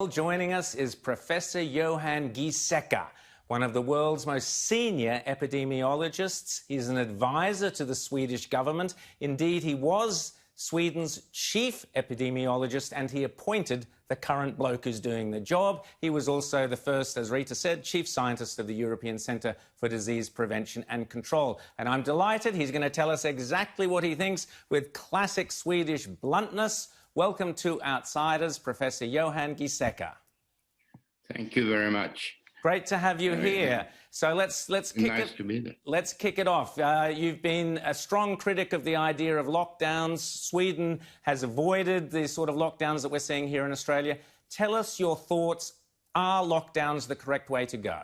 Joining us is Professor Johan Giesecke, one of the world's most senior epidemiologists. He's an advisor to the Swedish government. Indeed, he was Sweden's chief epidemiologist, and he appointed the current bloke who's doing the job. He was also the first, as Rita said, chief scientist of the European Centre for Disease Prevention and Control. And I'm delighted he's going to tell us exactly what he thinks with classic Swedish bluntness. Welcome to Outsiders, Professor Johan Giesecke. Thank you very much. Great to have you here. So let's kick nice to be there. Let's kick it off. You've been a strong critic of the idea of lockdowns. Sweden has avoided the sort of lockdowns that we're seeing here in Australia. Tell us your thoughts. Are lockdowns the correct way to go?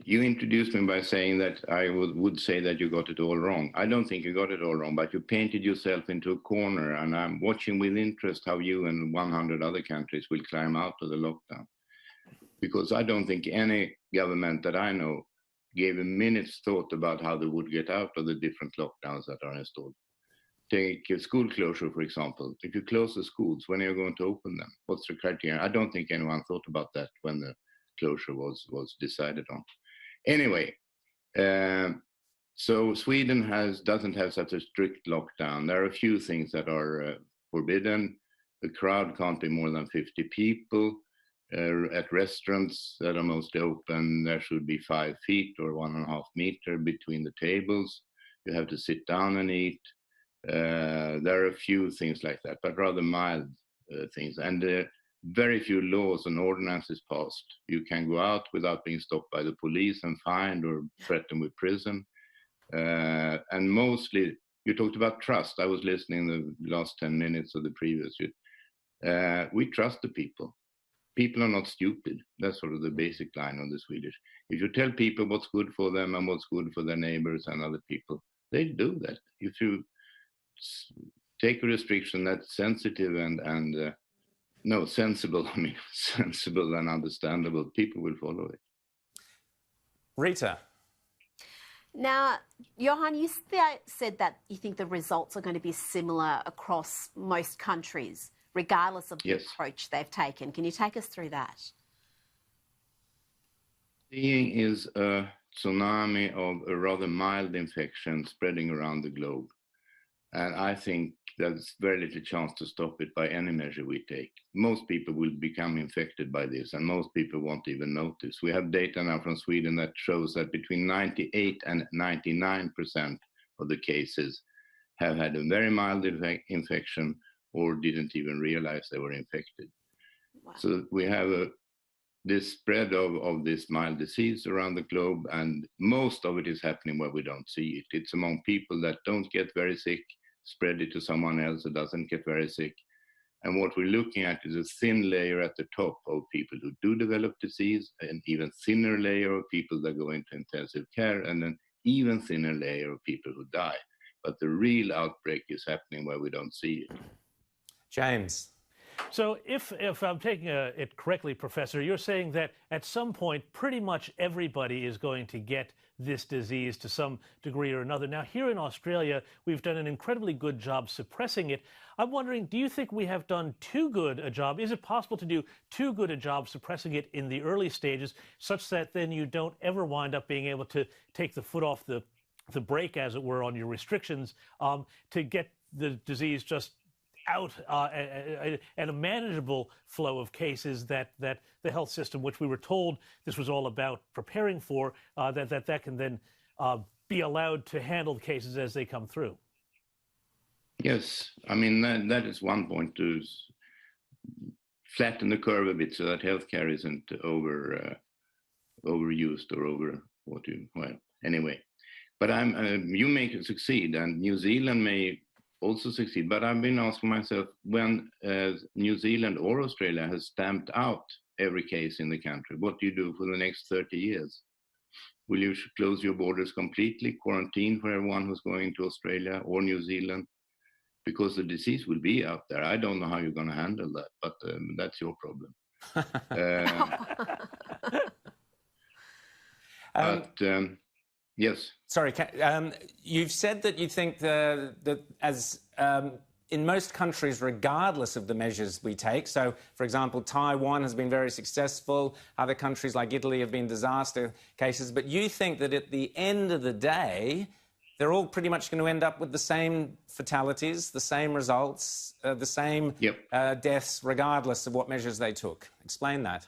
You introduced me by saying that I would say that you got it all wrong. I don't think you got it all wrong, but you painted yourself into a corner, and I'm watching with interest how you and 100 other countries will climb out of the lockdown. Because I don't think any government that I know gave a minute's thought about how they would get out of the different lockdowns that are installed. Take a school closure, for example. If you close the schools, when are you going to open them? What's the criteria? I don't think anyone thought about that when the closure was decided on. Anyway, so Sweden doesn't have such a strict lockdown. There are a few things that are forbidden. The crowd can't be more than 50 people. At restaurants that are mostly open, there should be 5 feet or 1.5 meters between the tables. You have to sit down and eat. There are a few things like that, but rather mild things. And very few laws and ordinances passed. You can go out without being stopped by the police and fined or threatened with prison. And mostly, you talked about trust. I was listening the last 10 minutes of the previous. We trust the people. People are not stupid. That's sort of the basic line of the Swedish. If you tell people what's good for them and what's good for their neighbors and other people, they do that. If you take a restriction that's sensitive and sensible, sensible and understandable, people will follow it. Rita. Now, Johan, you said that you think the results are going to be similar across most countries, regardless of the approach they've taken. Can you take us through that? Seeing is a tsunami of a rather mild infection spreading around the globe. And I think there's very little chance to stop it by any measure we take. Most people will become infected by this, and most people won't even notice. We have data now from Sweden that shows that between 98 and 99% of the cases have had a very mild infection or didn't even realize they were infected. Wow. So we have this spread of this mild disease around the globe, and most of it is happening where we don't see it. It's among people that don't get very sick, spread it to someone else who doesn't get very sick. And what we're looking at is a thin layer at the top of people who do develop disease, an even thinner layer of people that go into intensive care, and an even thinner layer of people who die. But the real outbreak is happening where we don't see it. James. So if I'm taking it correctly, Professor, you're saying that at some point pretty much everybody is going to get this disease to some degree or another. Now, here in Australia, we've done an incredibly good job suppressing it. I'm wondering, do you think we have done too good a job? Is it possible to do too good a job suppressing it in the early stages, such that then you don't ever wind up being able to take the foot off the brake, as it were, on your restrictions to get the disease just out and a manageable flow of cases that the health system, which we were told this was all about preparing for, that can then be allowed to handle the cases as they come through? Yes, I mean, that is one point, to flatten the curve a bit so that healthcare isn't overused or anyway. But you make it succeed, and New Zealand may also succeed. But I've been asking myself, when New Zealand or Australia has stamped out every case in the country, what do you do for the next 30 years? Will you close your borders completely, quarantine for everyone who's going to Australia or New Zealand? Because the disease will be out there. I don't know how you're going to handle that, but that's your problem. Yes. Sorry, you've said that you think that as in most countries, regardless of the measures we take. So, for example, Taiwan has been very successful. Other countries like Italy have been disaster cases. But you think that at the end of the day, they're all pretty much going to end up with the same fatalities, the same results, the same deaths, regardless of what measures they took. Explain that.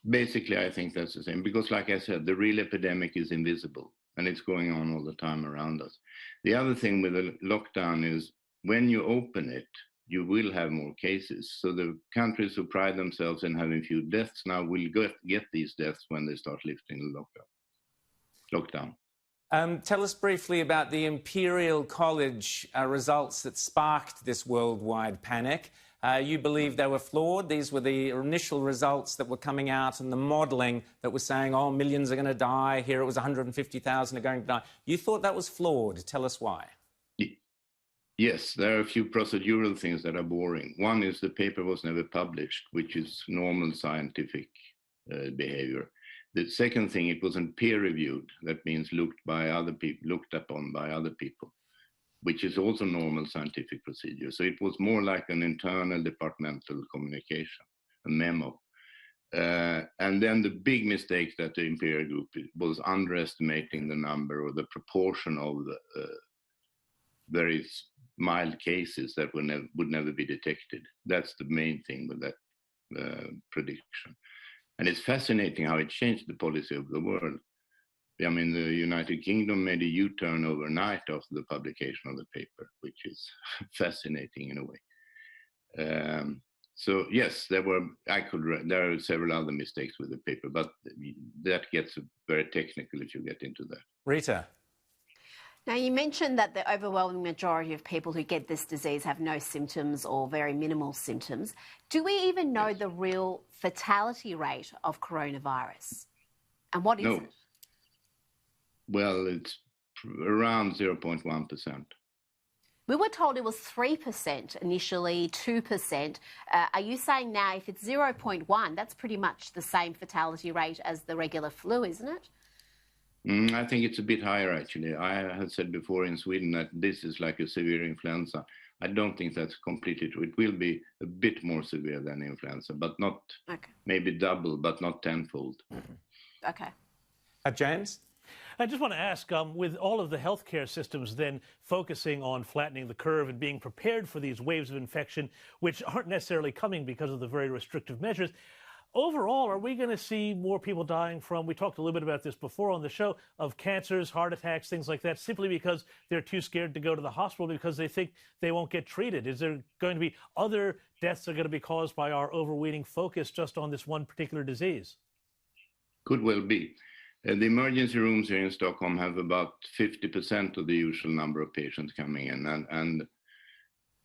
Basically, I think that's the same. Because, like I said, the real epidemic is invisible, and it's going on all the time around us. The other thing with the lockdown is when you open it, you will have more cases. So the countries who pride themselves in having few deaths now will get these deaths when they start lifting the lockdown. Tell us briefly about the Imperial College results that sparked this worldwide panic. You believe they were flawed. These were the initial results that were coming out and the modelling that was saying, oh, millions are going to die. Here it was 150,000 are going to die. You thought that was flawed. Tell us why. Yes, there are a few procedural things that are boring. One is the paper was never published, which is normal scientific behavior. The second thing, it wasn't peer-reviewed. That means looked upon by other people, which is also normal scientific procedure. So it was more like an internal departmental communication, a memo. And then the big mistake that the Imperial Group was underestimating the number or the proportion of very mild cases that would never be detected. That's the main thing with that prediction. And it's fascinating how it changed the policy of the world. I mean, the United Kingdom made a U-turn overnight after the publication of the paper, which is fascinating in a way. So yes, there are several other mistakes with the paper, but that gets very technical if you get into that. Rita. Now, you mentioned that the overwhelming majority of people who get this disease have no symptoms or very minimal symptoms. Do we even know the real fatality rate of coronavirus? And what is it? Well, it's around 0.1%. We were told it was 3% initially, 2%. Are you saying now if it's 0.1, that's pretty much the same fatality rate as the regular flu, isn't it? I think it's a bit higher, actually. I had said before in Sweden that this is like a severe influenza. I don't think that's completely true. It will be a bit more severe than influenza, but not maybe double, but not tenfold. Okay. James? I just want to ask, with all of the healthcare systems then focusing on flattening the curve and being prepared for these waves of infection, which aren't necessarily coming because of the very restrictive measures, overall, are we going to see more people dying from, we talked a little bit about this before on the show, of cancers, heart attacks, things like that, simply because they're too scared to go to the hospital because they think they won't get treated? Is there going to be other deaths that are going to be caused by our overweening focus just on this one particular disease? Could well be. The emergency rooms here in Stockholm have about 50% of the usual number of patients coming in. And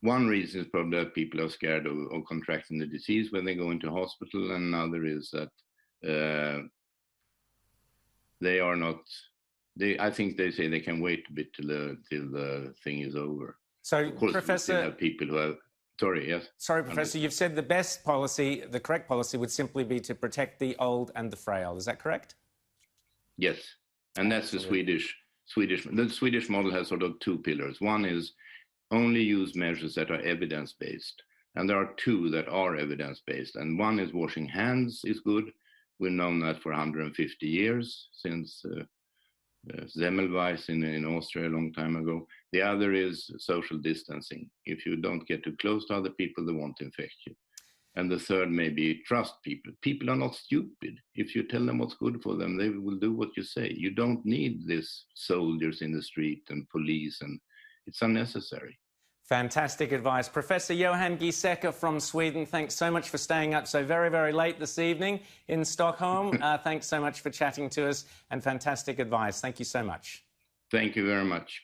one reason is probably that people are scared of contracting the disease when they go into hospital. And another is that they are not, I think they say they can wait a bit till the thing is over. So, of course, Professor, we still have people who have, sorry, yes? Sorry, Professor, you've said the best policy, the correct policy would simply be to protect the old and the frail. Is that correct? Yes, and that's the Swedish. The Swedish model has sort of two pillars. One is only use measures that are evidence-based, and there are two that are evidence-based. And one is washing hands is good. We've known that for 150 years, since Semmelweis in Austria a long time ago. The other is social distancing. If you don't get too close to other people, they won't infect you. And the third may be trust people. People are not stupid. If you tell them what's good for them, they will do what you say. You don't need these soldiers in the street and police, and it's unnecessary. Fantastic advice. Professor Johan Giesecke from Sweden, thanks so much for staying up so very, very late this evening in Stockholm. Thanks so much for chatting to us, and fantastic advice. Thank you so much. Thank you very much.